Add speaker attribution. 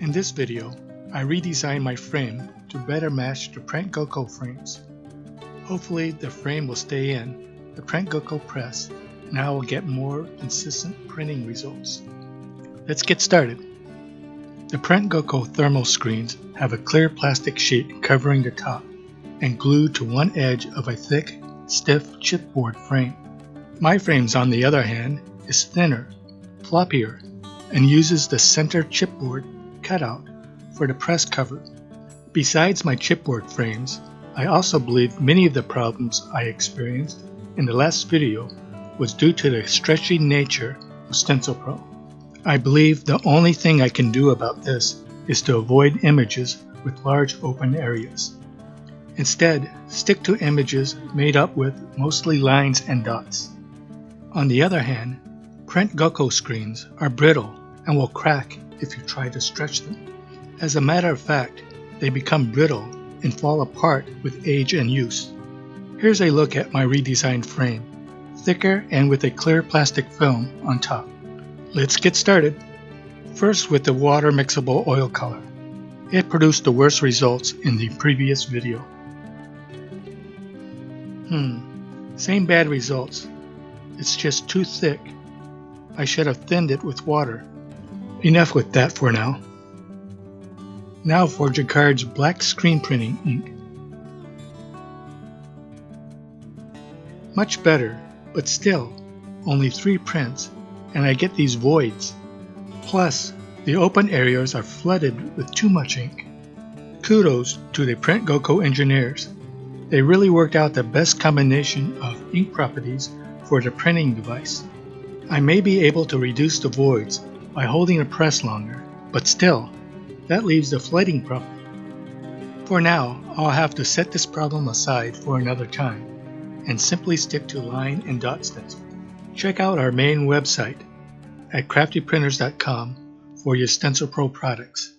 Speaker 1: In this video, I redesigned my frame to better match the Print Gocco frames. Hopefully the frame will stay in the Print Gocco press and I will get more consistent printing results. Let's get started. The Print Gocco thermal screens have a clear plastic sheet covering the top and glued to one edge of a thick, stiff chipboard frame. My frames, on the other hand, is thinner, floppier, and uses the center chipboard cutout for the press cover. Besides my chipboard frames, I also believe many of the problems I experienced in the last video was due to the stretchy nature of StencilPro. I believe the only thing I can do about this is to avoid images with large open areas. Instead, stick to images made up with mostly lines and dots. On the other hand, Print Gocco screens are brittle and will crack if you try to stretch them. As a matter of fact, they become brittle and fall apart with age and use. Here's a look at my redesigned frame, thicker and with a clear plastic film on top. Let's get started. First, with the water mixable oil color. It produced the worst results in the previous video. Same bad results. It's just too thick. I should have thinned it with water. Enough with that for now. Now for Jacquard's black screen printing ink. Much better, but still, only 3 prints, and I get these voids. Plus, the open areas are flooded with too much ink. Kudos to the Print Gocco engineers. They really worked out the best combination of ink properties for the printing device. I may be able to reduce the voids by holding the press longer, but still, that leaves the flooding property. For now, I'll have to set this problem aside for another time and simply stick to line and dot stencil. Check out our main website at craftyprinters.com for your StencilPro products.